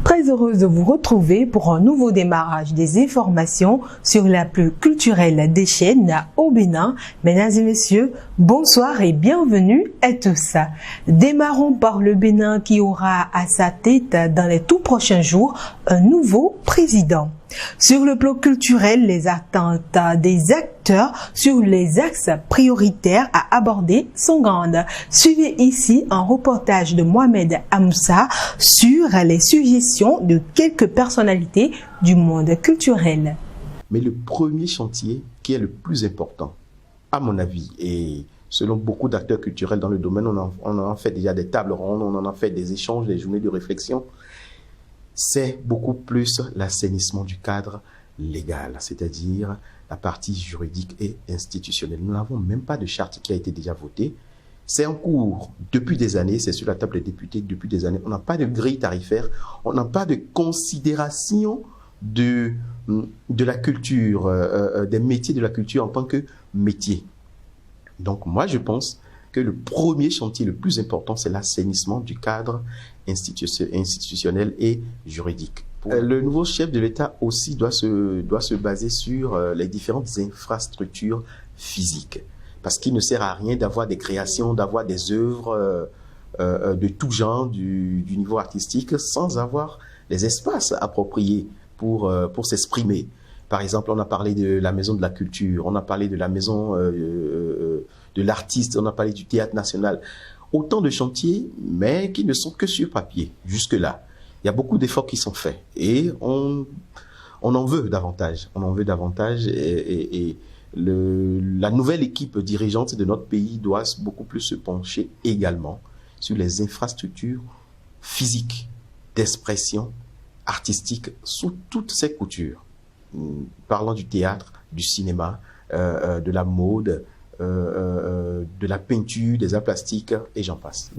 Très heureuse de vous retrouver pour un nouveau démarrage des informations sur la plus culturelle des chaînes au Bénin. Mesdames et messieurs, bonsoir et bienvenue à tous. Démarrons par le Bénin qui aura à sa tête dans les tout prochains jours un nouveau président. Sur le plan culturel, les attentes des acteurs sur les axes prioritaires à aborder sont grandes. Suivez ici un reportage de Mohamed Amoussa sur les suggestions de quelques personnalités du monde culturel. Mais le premier chantier qui est le plus important, à mon avis, et selon beaucoup d'acteurs culturels dans le domaine, on en a fait déjà des tables rondes, on en a fait des échanges, des journées de réflexion, c'est beaucoup plus l'assainissement du cadre légal, c'est-à-dire la partie juridique et institutionnelle. Nous n'avons même pas de charte qui a été déjà votée. C'est en cours depuis des années, c'est sur la table des députés depuis des années. On n'a pas de grille tarifaire, on n'a pas de considération de la culture, des métiers de la culture en tant que métier. Donc moi, je pense que le premier chantier le plus important, c'est l'assainissement du cadre institutionnel et juridique. Le nouveau chef de l'État aussi doit se baser sur les différentes infrastructures physiques. Parce qu'il ne sert à rien d'avoir des créations, d'avoir des œuvres de tout genre du niveau artistique sans avoir les espaces appropriés pour s'exprimer. Par exemple, on a parlé de la maison de la culture, on a parlé de la maison de l'artiste, on a parlé du théâtre national. Autant de chantiers, mais qui ne sont que sur papier, jusque-là. Il y a beaucoup d'efforts qui sont faits et on en veut davantage. On en veut davantage et la nouvelle équipe dirigeante de notre pays doit beaucoup plus se pencher également sur les infrastructures physiques d'expression artistique sous toutes ses coutures. Parlant du théâtre, du cinéma, de la mode, de la peinture, des arts plastiques et j'en passe.